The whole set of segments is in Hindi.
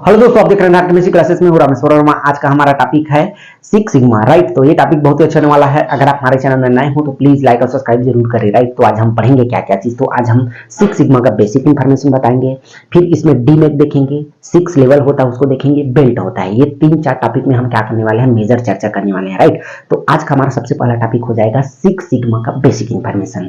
हेलो दोस्तों, आप देख रहे हैं केमिस्ट्री क्लासेस में हूं रामेश्वर वर्मा। आज का हमारा टॉपिक है सिक्स सिग्मा, राइट। तो ये टॉपिक बहुत ही अच्छा होने वाला है। अगर आप हमारे चैनल में नए हो तो प्लीज लाइक और सब्सक्राइब जरूर करें, राइट। तो आज हम पढ़ेंगे क्या क्या चीज। तो आज हम सिक्स सिग्मा का बेसिक इन्फॉर्मेशन बताएंगे, फिर इसमें डी मैक देखेंगे, सिक्स लेवल होता है उसको देखेंगे, बेल्ट होता है। ये 3-4 टॉपिक में हम क्या करने वाले हैं, मेजर चर्चा करने वाले हैं, राइट। तो आज का हमारा सबसे पहला टॉपिक हो जाएगा सिक्स सिग्मा का बेसिक इन्फॉर्मेशन।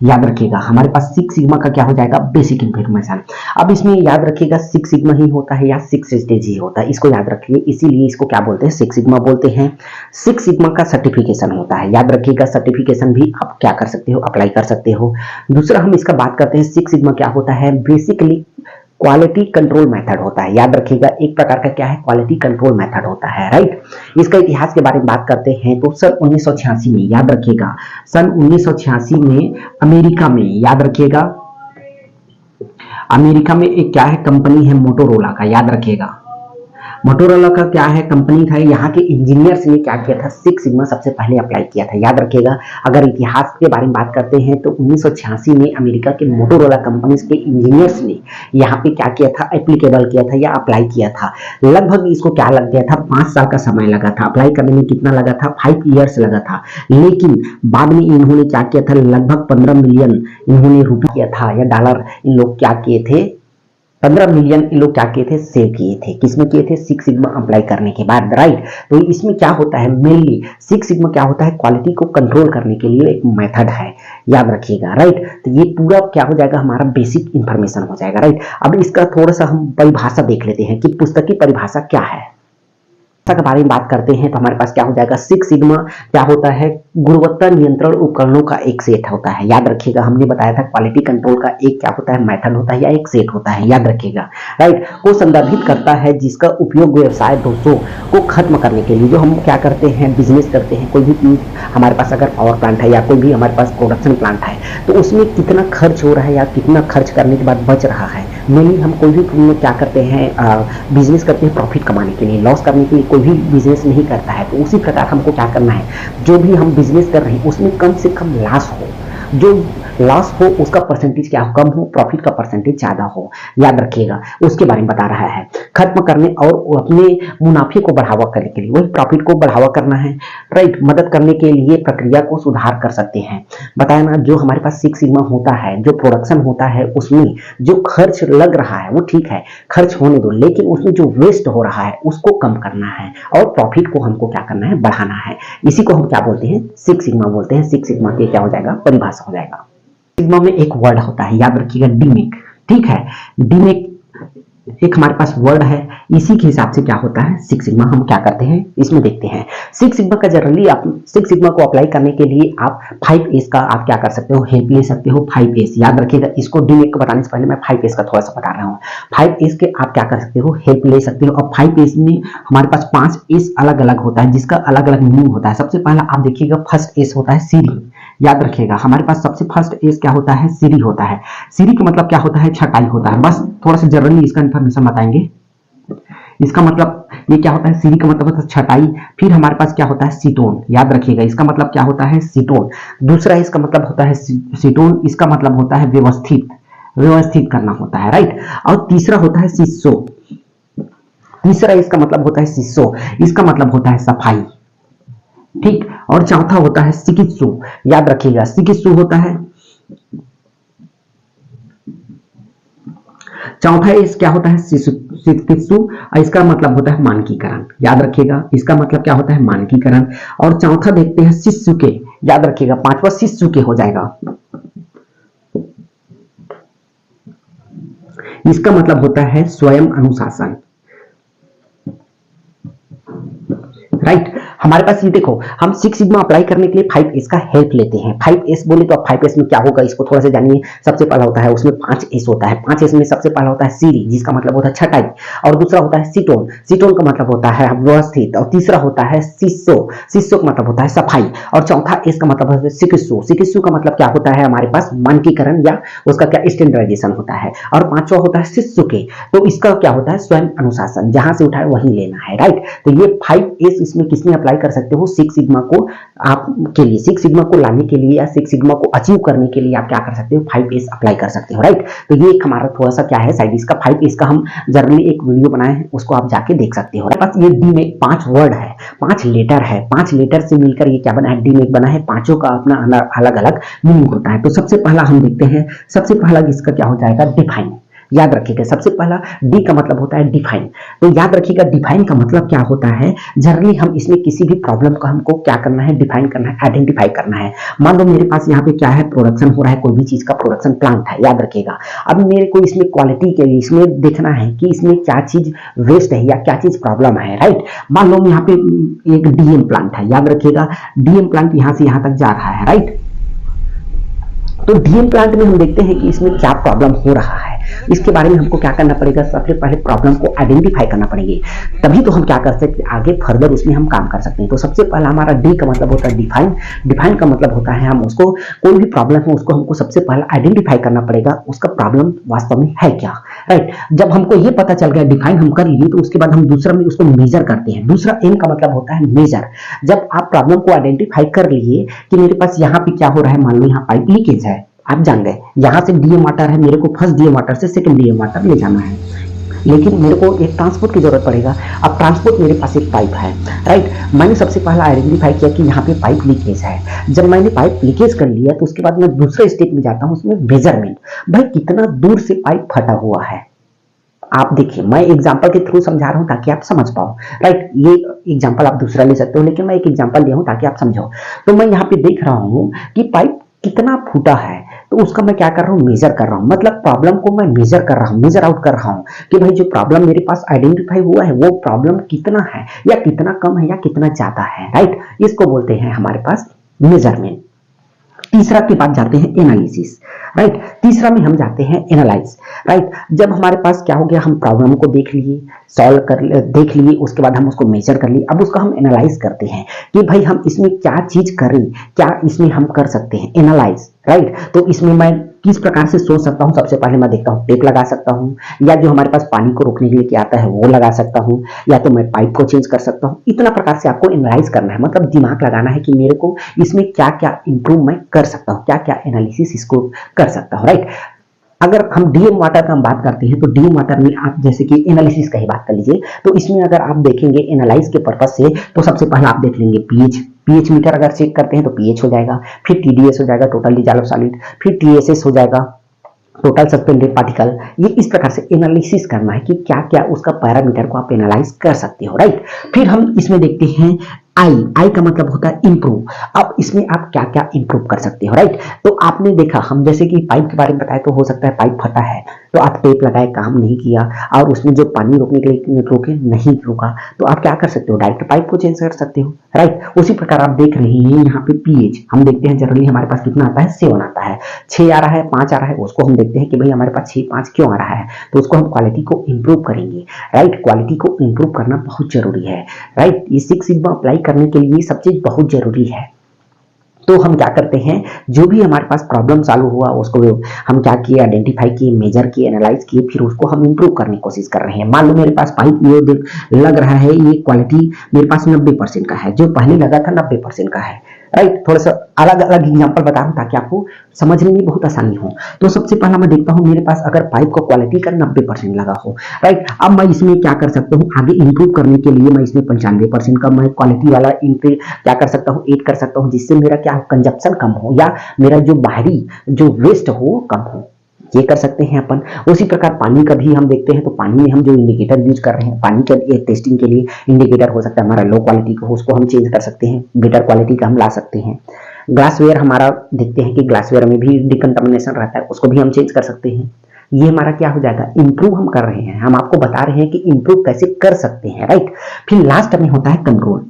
याद रखिएगा, हमारे पास सिक्स सिग्मा का क्या हो जाएगा, बेसिक इन्फॉर्मेशन। अब इसमें याद रखिएगा सिक्स सिग्मा ही होता है या सिक्स स्टेज ही होता है, इसको याद रखिए। इसीलिए इसको क्या बोलते हैं, सिक्स सिग्मा बोलते हैं। सिक्स सिग्मा का सर्टिफिकेशन होता है, याद रखिएगा। सर्टिफिकेशन भी आप क्या कर सकते हो, अप्लाई कर सकते हो। दूसरा हम इसका बात करते हैं, सिक्स सिग्मा क्या होता है, बेसिकली क्वालिटी कंट्रोल मेथड होता है। याद रखिएगा, एक प्रकार का क्या है, क्वालिटी कंट्रोल मेथड होता है, राइट। इसका इतिहास के बारे में बात करते हैं तो सन 1986 में, याद रखिएगा, सन 1986 में अमेरिका में, याद रखिएगा, अमेरिका में एक क्या है, कंपनी है मोटोरोला का। याद रखिएगा, मोटोरोला का क्या है, कंपनी था। यहाँ के इंजीनियर्स ने क्या किया था, सिक्स सिग्मा सबसे पहले अप्लाई किया था। याद रखिएगा, अगर इतिहास के बारे में बात करते हैं तो 1986 में अमेरिका के मोटोरोला कंपनी के इंजीनियर्स ने यहाँ पे क्या किया था, एप्लीकेबल किया था या अप्लाई किया था। लगभग इसको क्या लग गया था, 5 साल का समय लगा था। अप्लाई करने में कितना लगा था, 5 ईयर्स लगा था। लेकिन बाद में इन्होंने क्या किया था, लगभग 15 मिलियन इन्होंने रुपये किया था या डॉलर, इन लोग क्या किए थे, 15 मिलियन इन लोग क्या किए थे, सेव किए थे। किसमें किए थे, सिक्स सिग्मा अप्लाई करने के बाद, राइट। तो इसमें क्या होता है, मेनली सिक्स सिग्मा क्या होता है, क्वालिटी को कंट्रोल करने के लिए एक मेथड है। याद रखिएगा, राइट। तो ये पूरा क्या हो जाएगा, हमारा बेसिक इंफॉर्मेशन हो जाएगा, राइट। अब इसका थोड़ा सा हम परिभाषा देख लेते हैं कि पुस्तक की परिभाषा क्या है। के बारे में बात करते हैं तो हमारे पास क्या हो जाएगा, सिक्स सिग्मा क्या होता है, गुणवत्ता नियंत्रण उपकरणों का एक सेट होता है। याद रखिएगा, हमने बताया था क्वालिटी कंट्रोल का एक क्या होता है, मेथड होता है या एक सेट होता है। याद रखिएगा, राइट। को संदर्भित करता है जिसका उपयोग व्यवसाय दोषों को खत्म करने के लिए, जो हम क्या करते हैं, बिजनेस करते हैं, कोई भी हमारे पास अगर पावर प्लांट है या कोई भी हमारे पास प्रोडक्शन प्लांट है तो उसमें कितना खर्च हो रहा है या कितना खर्च करने के बाद बच रहा है। मेनली हम कोई भी क्या करते हैं, बिजनेस करते हैं प्रॉफिट कमाने के लिए, लॉस करने के लिए कोई भी बिजनेस नहीं करता है। तो उसी प्रकार हमको क्या करना है, जो भी हम बिजनेस कर रहे हैं उसमें कम से कम लॉस हो, जो लॉस हो उसका परसेंटेज क्या कम हो, प्रॉफिट का परसेंटेज ज्यादा हो। याद रखिएगा, उसके बारे में बता रहा है। खत्म करने और अपने मुनाफे को बढ़ावा करने के लिए, वही प्रॉफिट को बढ़ावा करना है, राइट। मदद करने के लिए प्रक्रिया को सुधार कर सकते हैं। बताया ना, जो हमारे पास सिक्स सिग्मा होता है, जो प्रोडक्शन होता है उसमें जो खर्च लग रहा है वो ठीक है, खर्च होने दो, लेकिन उसमें जो वेस्ट हो रहा है उसको कम करना है और प्रॉफिट को हमको क्या करना है, बढ़ाना है। इसी को हम क्या बोलते हैं, सिक्स सिग्मा बोलते हैं। सिक्स सिग्मा के क्या हो जाएगा, परिभाषा हो जाएगा। सिग्मा में एक वर्ड होता है, याद रखिएगा, डीमेक, ठीक है। डीमेक एक हमारे पास वर्ड है, इसी के हिसाब से क्या होता है सिक्स सिग्मा। हम क्या करते हैं, इसमें देखते हैं। सिक्स सिग्मा का जनरली आप सिक्स सिग्मा को अप्लाई करने के लिए आप 5S का आप क्या कर सकते हो, हेल्प ले सकते हो। 5S याद रखिएगा, इसको डीमेक को बताने से पहले मैं 5S का थोड़ा सा बता रहा हूँ। 5S के आप क्या कर सकते हो, हेल्प ले सकते हो। और 5S में हमारे पास 5S अलग अलग होता है, जिसका अलग अलग मीनिंग होता है। सबसे पहला आप देखिएगा, फर्स्ट एस होता है सीरी। याद रखिएगा, हमारे पास सबसे फर्स्ट एस क्या होता है, सीरी होता है। सीरी का मतलब क्या होता है, छटाई होता है। बस थोड़ा सा जनरली इसका इन्फॉर्मेशन बताएंगे। इसका मतलब ये क्या होता है, सीरी का मतलब होता है छटाई। फिर हमारे पास क्या होता है, सीटोन। याद रखिएगा, इसका मतलब क्या होता है, सीटोन। दूसरा इसका मतलब होता है सीटोन, इसका मतलब होता है व्यवस्थित, व्यवस्थित करना होता है, राइट। और तीसरा होता है सिस्सो। तीसरा इसका मतलब होता है सिस्सो, इसका मतलब होता है सफाई, ठीक। और चौथा होता है चिकित्सु। याद रखिएगा, चिकित्सु होता है, चौथा इस क्या होता है, चिकित्सु, और इसका मतलब होता है मानकीकरण। याद रखिएगा, इसका मतलब क्या होता है, मानकीकरण। और चौथा देखते हैं शिष्य के। याद रखिएगा, पांचवा शिष्य के हो जाएगा, इसका मतलब होता है स्वयं अनुशासन, राइट। हमारे पास ये देखो, हम सिक्स सिग्मा अप्लाई करने के लिए 5S का हेल्प लेते हैं। 5S बोले तो अब 5S में क्या होगा, इसको थोड़ा सा जानिए। सबसे पहला होता है, उसमें 5S होता है। 5S में सबसे पहला होता है सीरी, जिसका मतलब होता है छटाई। और दूसरा होता है सीटोन, सीटोन का मतलब होता है व्यवस्थित। और तीसरा होता है सिस्सो, सिस्सो का मतलब होता है सफाई। और चौथा एस का मतलब है चिकित्सु, चिकित्सु का मतलब क्या होता है, हमारे पास मानकीकरण या उसका क्या स्टैंडर्डाइजेशन होता है। और पांचवा होता है शिष्य के, तो इसका क्या होता है, स्वयं अनुशासन। जहां से उठाए वहीं लेना है, राइट। तो ये 5S इसमें किसने अप्लाई अप्लाई कर सकते हो सिक्स सिग्मा को आप के लिए, सिक्स सिग्मा को लाने के लिए या सिक्स सिग्मा को अचीव करने के लिए आप क्या कर सकते हो, 5S अप्लाई कर सकते हो, राइट। तो ये एक हमारा थोड़ा सा क्या है साइड इसका 5S का हम जनरली एक वीडियो बनाए हैं, उसको आप जाके देख सकते हो। बस ये डी में 5 वर्ड है, 5 लेटर है, 5 लेटर से मिलकर ये क्या बना है, डी में बना है। पांचों का अपना अलग अलग मीनिंग होता है। तो सबसे पहला हम देखते हैं, सबसे पहला इसका क्या हो जाएगा, डिफाइन। याद रखिएगा सबसे पहला डी का मतलब होता है डिफाइन। तो याद रखिएगा डिफाइन का मतलब क्या होता है, जनरली हम इसमें किसी भी प्रॉब्लम का हमको क्या करना है, डिफाइन करना है, आइडेंटिफाई करना है। मान लो मेरे पास यहाँ पे क्या है, प्रोडक्शन हो रहा है, कोई भी चीज का प्रोडक्शन प्लांट है, याद रखिएगा। अब मेरे को इसमें क्वालिटी के लिए इसमें देखना है कि इसमें क्या चीज वेस्ट है या क्या चीज प्रॉब्लम है, राइट। मान लो यहाँ पे एक डीएम प्लांट है, याद रखिएगा डीएम प्लांट यहाँ से यहाँ तक जा रहा है, राइट। तो डीएम प्लांट में हम देखते हैं कि इसमें क्या प्रॉब्लम हो रहा है, इसके बारे में हमको क्या करना पड़ेगा, सबसे पहले प्रॉब्लम को आइडेंटिफाई करना पड़ेगी, तभी तो हम क्या कर सकते हैं, आगे फर्दर उसमें हम काम कर सकते हैं। तो सबसे पहला हमारा डी का मतलब होता है डिफाइन। डिफाइन का मतलब होता है हम उसको, कोई भी प्रॉब्लम है उसको हमको सबसे पहले आइडेंटिफाई करना पड़ेगा, उसका प्रॉब्लम वास्तव में है क्या, राइट। जब हमको ये पता चल गया, डिफाइन हम कर लिए, तो उसके बाद हम दूसरा में उसको मेजर करते हैं। दूसरा एम का मतलब होता है मेजर। जब आप प्रॉब्लम को आइडेंटिफाई कर लिए कि मेरे पास यहाँ पे क्या हो रहा है, मान लो यहाँ पाइप लीकेज है, आप जान गए यहां से डीएम वाटर है, मेरे को फर्स्ट डीएम वाटर से सेकंड डीएम वाटर ले जाना है, लेकिन मेरे को एक ट्रांसपोर्ट की जरूरत पड़ेगा। अब ट्रांसपोर्ट मेरे पास एक पाइप है, राइट। मैंने सबसे पहला आइडेंटिफाई किया कि यहाँ पे पाइप लीकेज है। जब मैंने पाइप लीकेज कर लिया तो उसके बाद मैं दूसरे स्टेप में जाता हूँ, उसमें मेजरमेंट, भाई कितना दूर से पाइप फटा हुआ है। आप देखिए मैं एग्जांपल के थ्रू समझा रहा हूं ताकि आप समझ पाओ, राइट। ये एग्जांपल आप दूसरा ले सकते हो, लेकिन मैं एक एग्जांपल दिया हूं ताकि आप समझो। तो मैं यहाँ पे देख रहा हूं कि पाइप कितना फूटा है, तो उसका मैं क्या कर रहा हूँ, मेजर कर रहा हूँ। मतलब प्रॉब्लम को मैं मेजर कर रहा हूँ, मेजर आउट कर रहा हूँ कि भाई जो प्रॉब्लम मेरे पास आइडेंटिफाई हुआ है वो प्रॉब्लम कितना है, या कितना कम है, या कितना ज्यादा है, राइट। इसको बोलते हैं हमारे पास मेजरमेंट। तीसरा के बाद जाते हैं एनालिसिस, राइट। तीसरा में हम जाते हैं एनालाइज, राइट। जब हमारे पास क्या हो गया, हम प्रॉब्लम को देख लिए, सॉल्व कर देख लिए, उसके बाद हम उसको मेजर कर लिए, अब उसका हम एनालाइज करते हैं कि भाई हम इसमें क्या चीज करें, क्या इसमें हम कर सकते हैं, एनालाइज, राइट। तो इसमें मैं किस प्रकार से सोच सकता हूं, सबसे पहले मैं देखता हूं टेप लगा सकता हूं, या जो हमारे पास पानी को रोकने के लिए क्या आता है वो लगा सकता हूं, या तो मैं पाइप को चेंज कर सकता हूं। इतना प्रकार से आपको एनालाइज करना है, मतलब दिमाग लगाना है कि मेरे को इसमें क्या क्या इंप्रूव मैं कर सकता हूं, क्या क्या एनालिसिस इसको कर सकता हूं, राइट। अगर हम डीएम वाटर का हम बात करते हैं तो डीएम वाटर में आप जैसे कि एनालिसिस का ही बात कर लीजिए, तो इसमें अगर आप देखेंगे एनालाइज के पर्पज से, तो सबसे पहले आप देख लेंगे पीएच। पीएच मीटर अगर चेक करते हैं तो पीएच हो जाएगा, फिर टीडीएस हो जाएगा, टोटल डिसॉल्व सॉलिड, फिर टीएसएस हो जाएगा, टोटल सस्पेंडेड पार्टिकल। ये इस प्रकार से एनालिसिस करना है कि क्या क्या उसका पैरामीटर को आप एनालाइज कर सकते हो, राइट। फिर हम इसमें देखते हैं आई। आई का मतलब होता है इंप्रूव। अब इसमें आप क्या क्या इंप्रूव कर सकते हो, राइट। तो आपने देखा, हम जैसे कि पाइप के बारे में बताया, तो हो सकता है पाइप फटा है तो आप टेप लगाए, काम नहीं किया, और उसमें जो पानी रोकने के लिए रोके नहीं रोका, तो आप क्या कर सकते हो, डायरेक्ट पाइप को चेंज कर सकते हो, राइट। उसी प्रकार आप देख रहे हैं यहाँ पे पीएच, हम देखते हैं जनरली हमारे पास कितना आता है, 7 आता है, 6 आ रहा है, 5 आ रहा है, उसको हम देखते हैं कि भाई हमारे पास 6 5 क्यों आ रहा है, तो उसको हम क्वालिटी को इंप्रूव करेंगे, राइट। क्वालिटी को इंप्रूव करना बहुत जरूरी है, राइट। ये सिक्स सिग्मा अप्लाई करने के लिए सब चीज बहुत जरूरी है। तो हम क्या करते हैं, जो भी हमारे पास प्रॉब्लम चालू हुआ उसको हम क्या किए, आइडेंटिफाई किए, मेजर किए, एनालाइज किए, फिर उसको हम इंप्रूव करने की कोशिश कर रहे हैं। मान लो मेरे पास पाइप ये लग रहा है, ये क्वालिटी मेरे पास 90% का है, जो पहले लगा था 90% का है, राइट। थोड़ा सा अलग अलग एग्जांपल बता रहा हूं ताकि आपको समझने में बहुत आसानी हो। तो सबसे पहला मैं देखता हूं मेरे पास अगर पाइप का क्वालिटी का 90% लगा हो, राइट। अब मैं इसमें क्या कर सकता हूं, आगे इंप्रूव करने के लिए मैं इसमें 95% का मैं क्वालिटी वाला इंप्रूव क्या कर सकता हूं, ऐड कर सकता हूं, जिससे मेरा क्या कंजप्शन कम हो, या मेरा जो बाहरी जो वेस्ट हो कम हो, ये कर सकते हैं अपन। उसी प्रकार पानी का भी हम देखते हैं, तो पानी में हम जो इंडिकेटर यूज कर रहे हैं, पानी के लिए टेस्टिंग के लिए इंडिकेटर हो सकता है हमारा लो क्वालिटी का, उसको हम चेंज कर सकते हैं, बेटर क्वालिटी का हम ला सकते हैं। ग्लासवेयर हमारा देखते हैं कि ग्लासवेयर में भी डिकंटामिनेशन रहता है, उसको भी हम चेंज कर सकते हैं। ये हमारा क्या हो जाएगा, इंप्रूव हम कर रहे हैं, हम आपको बता रहे हैं कि इंप्रूव कैसे कर सकते हैं, राइट। फिर लास्ट में होता है कंट्रोल।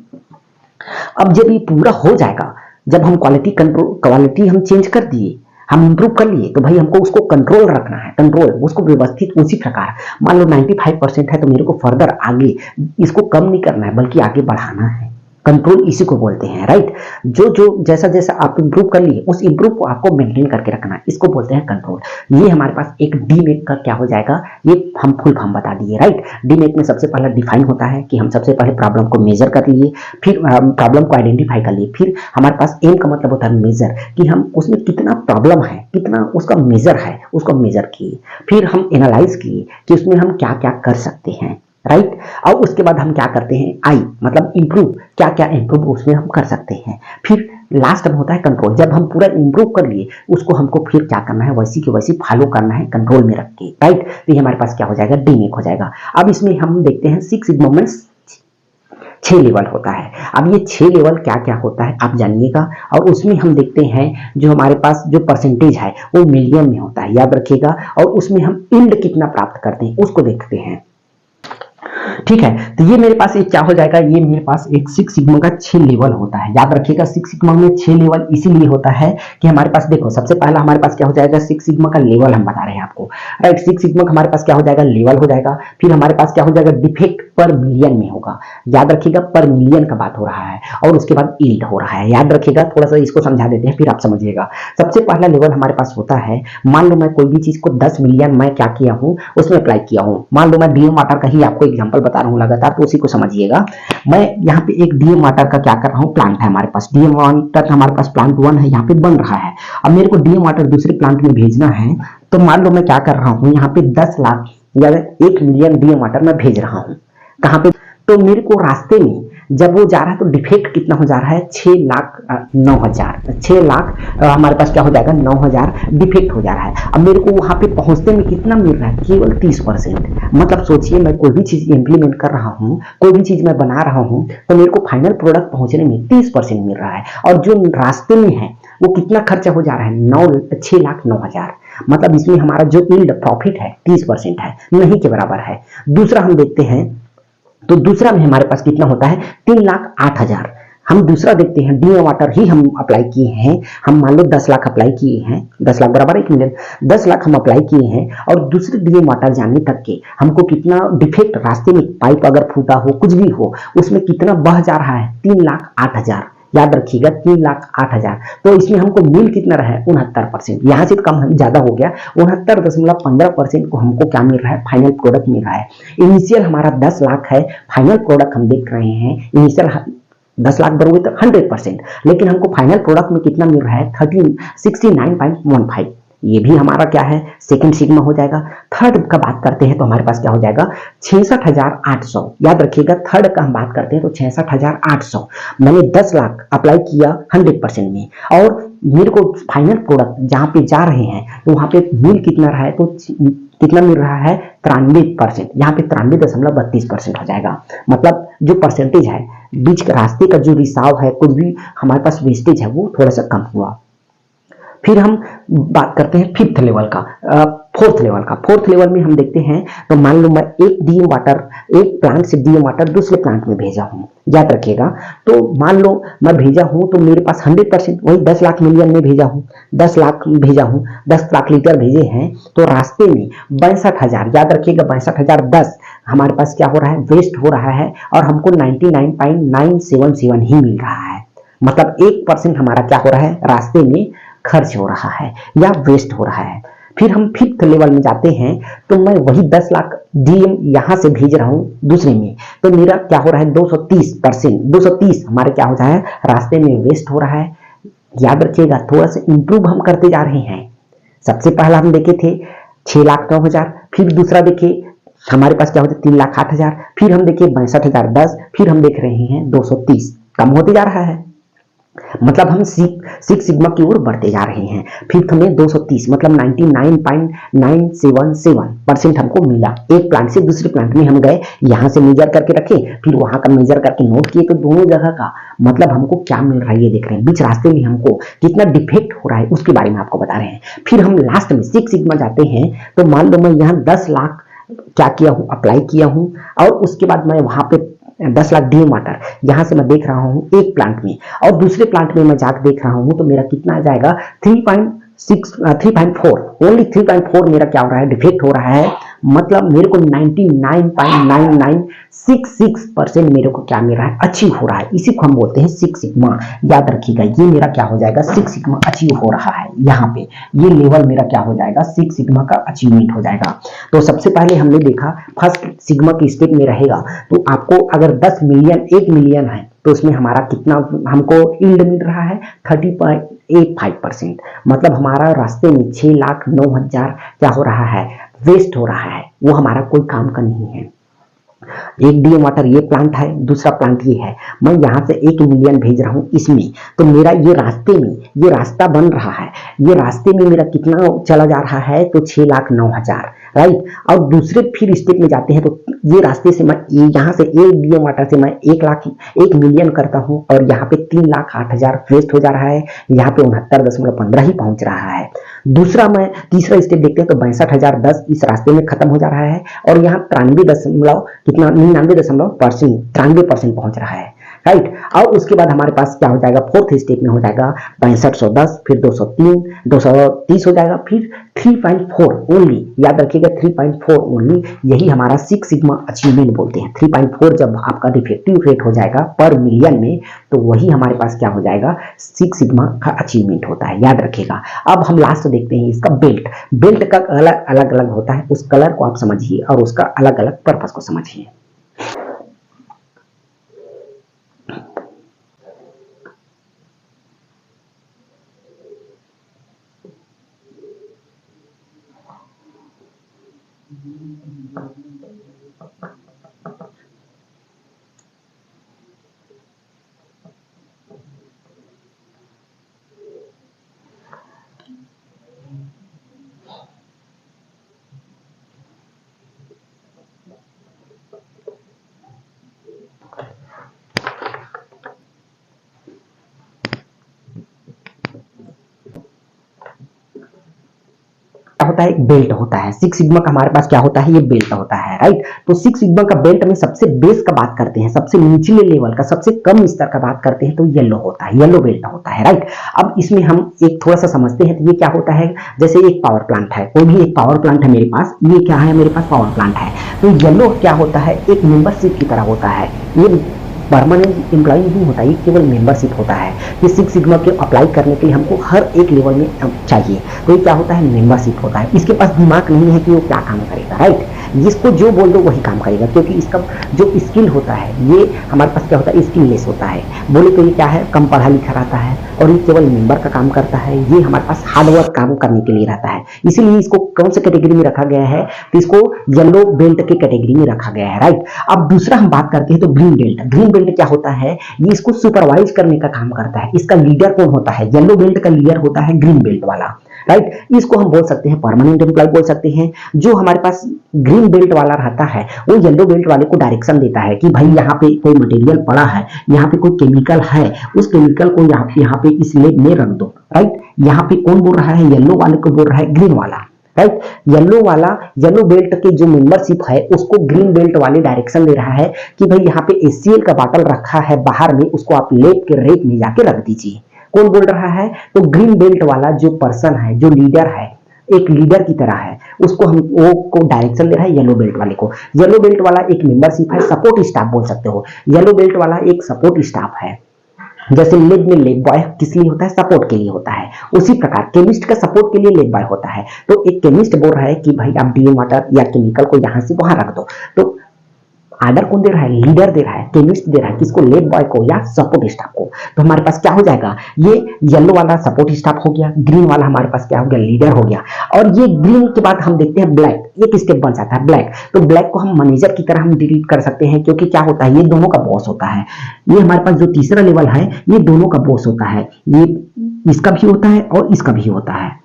अब जब ये पूरा हो जाएगा, जब हम क्वालिटी हम चेंज कर दिए, हम इंप्रूव कर लिए, तो भाई हमको उसको कंट्रोल रखना है, कंट्रोल उसको व्यवस्थित उसी प्रकार। मान लो 95% है तो मेरे को फर्दर आगे इसको कम नहीं करना है बल्कि आगे बढ़ाना है, कंट्रोल इसी को बोलते हैं, राइट। जो जो जैसा जैसा आप इंप्रूव कर लिए उस इंप्रूव को आपको मेंटेन करके रखना है, इसको बोलते हैं कंट्रोल। ये हमारे पास एक डीमेक का क्या हो जाएगा, ये हम फुल फॉर्म बता दिए, राइट। डीमेक में सबसे पहला डिफाइन होता है कि हम सबसे पहले प्रॉब्लम को मेजर कर लिए, फिर प्रॉब्लम को आइडेंटिफाई कर लिए, फिर हमारे पास एम का मतलब होता है मेजर, कि हम उसमें कितना प्रॉब्लम है, कितना उसका मेजर है, उसको मेजर किए। फिर हम एनालाइज किए कि उसमें हम क्या क्या कर सकते हैं, राइट। और उसके बाद हम क्या करते हैं, आई मतलब इंप्रूव, क्या क्या इंप्रूव उसमें हम कर सकते हैं। फिर लास्ट में होता है कंट्रोल, जब हम पूरा इंप्रूव कर लिए उसको हमको फिर क्या करना है, वैसी की वैसी फॉलो करना है कंट्रोल में रख के, राइट। तो ये हमारे पास क्या हो जाएगा, डीमेक हो जाएगा। अब इसमें हम देखते हैं सिक्स सिग्मा में 6 लेवल होता है। अब ये 6 लेवल क्या क्या होता है आप जानिएगा, और उसमें हम देखते हैं जो हमारे पास जो परसेंटेज है वो मिलियन में होता है, याद रखिएगा। और उसमें हम यील्ड कितना प्राप्त करते हैं उसको देखते हैं, ठीक है। तो ये मेरे पास एक क्या हो जाएगा, ये मेरे पास एक सिक्स सिग्मा का 6 लेवल होता है, याद रखिएगा। सिक्स सिग्मा में 6 लेवल इसीलिए होता है कि हमारे पास देखो सबसे पहला हमारे पास क्या हो जाएगा, सिक्स सिग्मा का लेवल हम बता रहे हैं आपको, राइट। सिक्स सिग्मा का हमारे पास क्या हो जाएगा, लेवल हो जाएगा। फिर हमारे पास क्या हो जाएगा, डिफेक्ट पर मिलियन में होगा, याद रखिएगा, पर मिलियन का बात हो रहा है। और उसके बाद यील्ड हो रहा है, याद रखिएगा। थोड़ा सा इसको समझा देते हैं फिर आप समझिएगा। सबसे पहला लेवल हमारे पास होता है, मान लो मैं कोई भी चीज को 10 मिलियन मैं क्या किया हूं उसमें अप्लाई किया हूं। मान लो मैं डीएम वाटर का ही आपको एग्जांपल बता रहा हूं लगातार, तो उसी को समझिएगा। मैं यहाँ पे एक डीएम वाटर का क्या कर रहा हूँ, प्लांट है हमारे पास, डीएम वाटर हमारे पास प्लांट 1 है, यहाँ पे बन रहा है। अब मेरे को डीएम वाटर दूसरे प्लांट में भेजना है, तो मान लो मैं क्या कर रहा हूँ, यहाँ पे 10 लाख या 1 मिलियन डीएम वाटर मैं भेज रहा हूँ। कहाँ पे, तो मेरे को रास्ते में जब वो जा रहा है तो डिफेक्ट कितना हो जा रहा है, 6,09,000, 6 लाख हमारे पास क्या हो जाएगा, 9,000 डिफेक्ट हो जा रहा है। अब मेरे को वहां पे पहुंचने में कितना मिल रहा है, केवल 30%। मतलब सोचिए मैं कोई भी चीज इंप्लीमेंट कर रहा हूँ, कोई भी चीज मैं बना रहा हूँ, तो मेरे को फाइनल प्रोडक्ट पहुंचने में 30% मिल रहा है। और जो रास्ते में है वो कितना खर्चा हो जा रहा है, 6,09,000। मतलब इसमें हमारा जो यील्ड प्रॉफिट है 30% है, नहीं के बराबर है। दूसरा हम देखते हैं, तो दूसरा में हमारे पास कितना होता है, 3,08,000। हम दूसरा देखते हैं, डीएम वाटर ही हम अप्लाई किए हैं, हम मान लो 10 लाख अप्लाई किए हैं, 10 लाख बराबर 1 मिलियन, 10 लाख हम अप्लाई किए हैं। और दूसरे डीएम वाटर जाने तक के हमको कितना डिफेक्ट, रास्ते में पाइप अगर फूटा हो, कुछ भी हो, उसमें कितना बह जा रहा है, 3,08,000, याद रखिएगा 3,08,000। तो इसमें हमको मिल कितना रहा है, 69%। यहाँ से कम ज्यादा हो गया, 69.15% को हमको क्या मिल रहा है, फाइनल प्रोडक्ट मिल रहा है। इनिशियल हमारा 10 लाख है, फाइनल प्रोडक्ट हम देख रहे हैं, इनिशियल 10 लाख बरोगे तो 100%, लेकिन हमको फाइनल प्रोडक्ट में कितना मिल रहा है, 69.15। ये भी हमारा क्या है, सेकंड सिग्मा हो जाएगा। थर्ड का बात करते हैं तो हमारे पास क्या हो जाएगा, 66,800। याद रखिएगा, थर्ड का हम बात करते हैं तो 66,800। मैंने 10 लाख अप्लाई किया 100% में, और मेरे को फाइनल प्रोडक्ट जहां पे जा रहे हैं तो वहां पे मिल कितना रहा है, तो कितना मिल रहा है, 93%। यहाँ पे 93.32% हो जाएगा। मतलब जो परसेंटेज है, बीच रास्ते का जो रिसाव है, कुछ भी हमारे पास वेस्टेज है, वो थोड़ा सा कम हुआ। फिर हम बात करते हैं फिफ्थ लेवल का, फोर्थ लेवल का। फोर्थ लेवल में हम देखते हैं, तो मान लो मैं एक डीएम वाटर, एक प्लांट से डीएम वाटर दूसरे प्लांट में भेजा हूं, याद रखिएगा। तो मान लो मैं भेजा हूं तो मेरे पास 100%, वही 10 लाख मिलियन में भेजा हूं, 10 लाख भेजा हूं, 10 लाख लीटर भेजे हैं, तो रास्ते में 62,000, याद रखिएगा 62,010 हमारे पास क्या हो रहा है, वेस्ट हो रहा है, और हमको 99.977 ही मिल रहा है। मतलब 1% हमारा क्या हो रहा है, रास्ते में खर्च हो रहा है या वेस्ट हो रहा है। फिर हम फिफ्थ लेवल में जाते हैं, तो मैं वही 10 लाख डीएम यहां से भेज रहा हूं दूसरे में, तो मेरा क्या हो रहा है, 230%, 230 हमारे क्या हो रहा है, रास्ते में वेस्ट हो रहा है। याद रखिएगा, थोड़ा सा इंप्रूव हम करते जा रहे हैं। सबसे पहला हम देखे थे 6,09,000, फिर दूसरा देखिए हमारे पास क्या होता है, 3,08,000, फिर हम देखिए 62,010, फिर हम देख रहे हैं 230, कम होते जा रहा है। मतलब हम सिक्स सिग्मा की ओर बढ़ते जा रहे हैं। फिफ्थ में 230, मतलब 99.977% हमको मिला। एक प्लांट से दूसरे प्लांट में हम गए, यहां से मेजर करके रखे, फिर वहां का मेजर करके नोट किए, तो दोनों जगह का मतलब हमको क्या मिल रहा है ये देख रहे हैं। बीच रास्ते में हमको कितना डिफेक्ट हो रहा है उसके बारे में आपको बता रहे हैं। फिर हम लास्ट में सिक्स सिग्मा जाते हैं, तो मान लो मैं यहाँ 10 लाख क्या किया हूँ, अप्लाई किया हूँ, और उसके बाद मैं वहां पे 10 लाख डीएम वाटर यहां से मैं देख रहा हूं एक प्लांट में, और दूसरे प्लांट में मैं जाकर देख रहा हूं, तो मेरा कितना आ जाएगा, 3.4, ओनली 3.4 मेरा क्या हो रहा है, डिफेक्ट हो रहा है। मतलब मेरे को 99.9966% मेरे को क्या मिल रहा है, अचीव हो रहा है। इसी को हम बोलते हैं सिक्स सिग्मा। याद रखिएगा ये मेरा क्या हो जाएगा, सिक्स सिग्मा अचीव हो रहा है। यहाँ पे ये लेवल मेरा क्या हो जाएगा, सिक्स सिग्मा का अचीवमेंट हो जाएगा। तो सबसे पहले हमने देखा फर्स्ट सिग्मा की स्टेप में रहेगा, तो आपको अगर 10 मिलियन 1 मिलियन है तो उसमें हमारा कितना हमको यील्ड मिल रहा है, 30.85%। मतलब हमारा रास्ते में 6,09,000 क्या हो रहा है, वेस्ट हो रहा है, वो हमारा कोई काम का नहीं है। एक डीएम वाटर ये प्लांट है, दूसरा प्लांट ये है, मैं यहां से 1 मिलियन भेज रहा हूं इसमें, तो मेरा ये रास्ते में ये रास्ता बन रहा है, ये रास्ते में मेरा कितना चला जा रहा है, तो 6,09,000, राइट। और दूसरे फिर स्टेप में जाते हैं तो ये रास्ते से मैं यहाँ से एक डीएम वाटर से मैं 1 मिलियन करता हूं और यहाँ पे 3,08,000 वेस्ट हो जा रहा है, यहाँ पे 69.15 ही पहुंच रहा है। दूसरा मैं तीसरा स्टेप देखते हैं तो 62,010 इस रास्ते में खत्म हो जा रहा है और यहाँ 93% पहुंच रहा है, राइट। और उसके बाद हमारे पास क्या हो जाएगा, फोर्थ स्टेप में हो जाएगा 6510, फिर 203, 230 हो जाएगा, फिर 3.4 ओनली। याद रखिएगा 3.4 ओनली, यही हमारा सिक्स सिग्मा अचीवमेंट बोलते हैं। 3.4 जब आपका डिफेक्टिव रेट हो जाएगा पर मिलियन में, तो वही हमारे पास क्या हो जाएगा, सिक्स सिग्मा का अचीवमेंट होता है। याद रखिएगा। अब हम लास्ट देखते हैं इसका बेल्ट। बेल्ट का अलग अलग होता है, उस कलर को आप समझिए और उसका अलग अलग पर्पस को समझिए। होता है, एक बेल्ट होता है। सिक्स सिग्मा का हमारे पास क्या होता है, ये बेल्ट होता है, राइट। तो सिक्स सिग्मा का बेल्ट में सबसे बेस का बात करते हैं, सबसे निचले लेवल का, सबसे कम स्तर का बात करते हैं तो येलो होता है, येलो बेल्ट होता है, राइट। अब इसमें हम एक थोड़ा सा समझते हैं तो ये क्या होता है, जैसे एक पावर प्लांट है, कोई भी एक पावर प्लांट है मेरे पास, ये क्या है, मेरे पास पावर प्लांट है। तो येलो क्या होता है, एक मेंबरशिप की तरह होता है। ये परमानेंट एम्प्लॉय नहीं होता, ये केवल मेंबरशिप होता है। ये सिक्स सिग्मा के अप्लाई करने के लिए हमको हर एक लेवल में चाहिए, तो ये क्या होता है, मेंबरशिप होता है। इसके पास दिमाग नहीं है कि वो क्या काम करेगा, राइट। इसको जो बोल दो वही काम करेगा, क्योंकि इसका जो स्किल होता है ये हमारे पास क्या होता है, स्किललेस होता है। बोले तो ये क्या है, कम पढ़ा लिखा रहता है और ये केवल मेंबर का काम करता है। ये हमारे पास हार्डवर्क काम करने के लिए रहता है, इसीलिए इसको कौन से कैटेगरी में रखा गया है, तो इसको येलो बेल्ट के कैटेगरी में रखा गया है, राइट। अब दूसरा हम बात करते हैं तो ग्रीन बेल्ट। ग्रीन बेल्ट क्या होता है, ये इसको सुपरवाइज करने का काम करता है। इसका लीडर कौन होता है, येलो बेल्ट का लीडर होता है ग्रीन बेल्ट वाला, राइट। इसको हम बोल सकते हैं परमानेंट एम्प्लॉय बोल सकते हैं। जो हमारे पास ग्रीन बेल्ट वाला रहता है वो येलो बेल्ट वाले को डायरेक्शन देता है कि भाई यहाँ पे कोई मटेरियल पड़ा है, यहाँ पे कोई केमिकल है, उस केमिकल को यहाँ पे इस लेब में रख दो, राइट। यहाँ पे कौन बोल रहा है, येलो वाले को बोल रहा है ग्रीन वाला, राइट। येलो वाला, येलो बेल्ट के जो मेंबरशिप है उसको ग्रीन बेल्ट वाले डायरेक्शन दे रहा है कि भाई यहाँ पे एचसीएल का बॉटल रखा है बाहर में, उसको आप लेब के रेक में जाके रख दीजिए। कौन बोल रहा है, तो ग्रीन बेल्ट वाला जो पर्सन है, जो लीडर है, एक लीडर की तरह है, उसको हम वो को डायरेक्शन दे रहा है येलो बेल्ट वाले को। येलो बेल्ट वाला एक मेंबरशिप है, सपोर्ट स्टाफ बोल सकते हो। येलो बेल्ट वाला एक सपोर्ट स्टाफ है, जैसे लेब में लेब बॉय किस लिए होता है, सपोर्ट के लिए होता है, उसी प्रकार केमिस्ट का सपोर्ट के लिए लेब बॉय होता है। तो एक केमिस्ट बोल रहा है कि भाई आप डीएम वाटर या केमिकल को यहां से वहां रख दो, तो आर्डर कौन दे रहा है, लीडर दे रहा है, केमिस्ट दे रहा है, किसको, लेब बॉय को या सपोर्ट स्टाफ को। तो हमारे पास क्या हो जाएगा, ये येलो वाला सपोर्ट स्टाफ हो गया, ग्रीन वाला हमारे पास क्या हो गया, लीडर हो गया। और ये ग्रीन के बाद हम देखते हैं ब्लैक, एक स्टेप बन जाता है ब्लैक। तो ब्लैक को हम मैनेजर की तरह हम डिलीट कर सकते हैं, क्योंकि क्या होता है, ये दोनों का बॉस होता है। ये हमारे पास जो तीसरा लेवल है ये दोनों का बॉस होता है, ये इसका भी होता है और इसका भी होता है।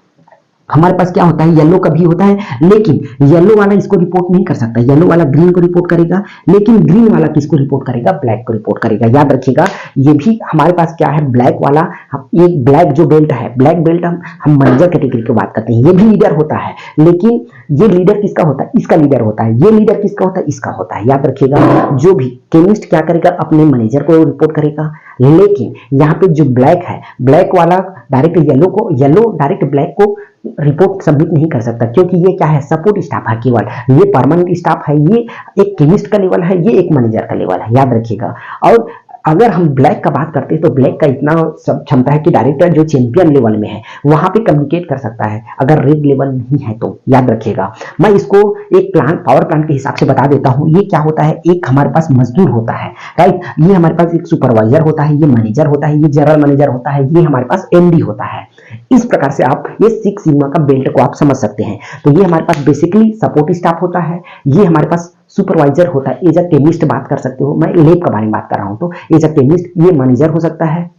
हमारे पास क्या होता है, येलो का भी होता है, लेकिन येलो वाला इसको रिपोर्ट नहीं कर सकता, येलो वाला ग्रीन को रिपोर्ट करेगा, लेकिन ग्रीन वाला किसको रिपोर्ट करेगा, ब्लैक को रिपोर्ट करेगा। याद रखिएगा, ये भी हमारे पास क्या है, ब्लैक वाला, ये ब्लैक जो बेल्ट है, ब्लैक बेल्ट हम मैनेजर कैटेगरी की बात करते हैं, ये भी लीडर होता है, लेकिन ये लीडर किसका होता है, इसका लीडर होता है। ये लीडर किसका होता है, इसका होता है। याद रखिएगा, जो भी केमिस्ट क्या करेगा, अपने मैनेजर को रिपोर्ट करेगा, लेकिन यहाँ पे जो ब्लैक है, ब्लैक वाला डायरेक्ट येलो को, येलो डायरेक्ट ब्लैक को रिपोर्ट सबमिट नहीं कर सकता, क्योंकि ये क्या है, सपोर्ट स्टाफ है केवल, ये परमानेंट स्टाफ है, ये एक केमिस्ट का लेवल है, ये एक मैनेजर का लेवल है, याद रखिएगा। और अगर हम ब्लैक का बात करते हैं तो ब्लैक का इतना सब क्षमता है कि डायरेक्टर जो चैंपियन लेवल में है वहां पे कम्युनिकेट कर सकता है, अगर रेड लेवल नहीं है तो, याद रखिएगा। मैं इसको एक प्लांट, पावर प्लांट के हिसाब से बता देता हूं। ये क्या होता है, एक हमारे पास मजदूर होता है, राइट, ये हमारे पास एक सुपरवाइजर होता है, ये मैनेजर होता है, ये जनरल मैनेजर होता है, ये हमारे पास एमडी होता है। इस प्रकार से आप ये सिक्स सिग्मा का बेल्ट को आप समझ सकते हैं। तो ये हमारे पास बेसिकली सपोर्ट स्टाफ होता है, ये हमारे पास सुपरवाइजर होता है, एज अ केमिस्ट बात कर सकते हो, मैं लैब के बारे में बात कर रहा हूं तो एज अ केमिस्ट ये मैनेजर हो सकता है,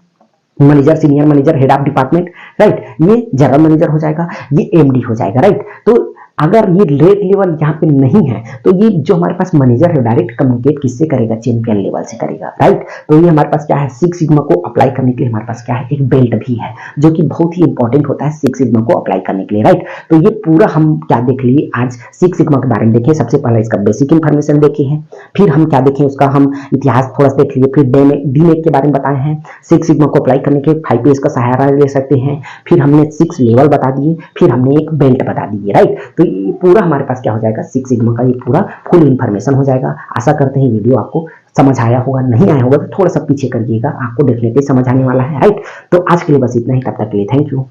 manager, senior manager, head of department, right, ये जनरल मैनेजर हो जाएगा, ये एमडी हो जाएगा, राइट। तो अगर ये रेड लेवल यहाँ पे नहीं है तो ये जो हमारे पास मैनेजर है डायरेक्ट कम्युनिकेट किससे करेगा, चैंपियन लेवल से करेगा, राइट। तो ये हमारे पास क्या है, सिक्स सिग्मा को अप्लाई करने के लिए हमारे पास क्या है, एक बेल्ट भी है जो कि बहुत ही इंपॉर्टेंट होता है सिक्स सिग्मा को अप्लाई करने के लिए, राइट। तो ये पूरा हम क्या देख लिए आज, सिक्स सिग्मा के बारे में देखें। सबसे पहले इसका बेसिक इंफॉर्मेशन देखे हैं, फिर हम क्या देखें, उसका हम इतिहास थोड़ा सा देख लिए, फिर डी मेक के बारे में बताए हैं, सिक्स सिग्मा को अप्लाई करने के 5 पेज का सहारा ले सकते हैं, फिर हमने 6 लेवल बता दिए, फिर हमने एक बेल्ट बता दी, राइट। तो ये पूरा हमारे पास क्या हो जाएगा, सिक्स सिग्मा का ये पूरा फुल इंफॉर्मेशन हो जाएगा। आशा करते हैं वीडियो आपको समझ आया होगा, नहीं आया होगा तो थोड़ा सा पीछे करिएगा, आपको डेफिनेटली समझ आने वाला है, राइट। तो आज के लिए बस इतना ही, तब तक के लिए थैंक यू।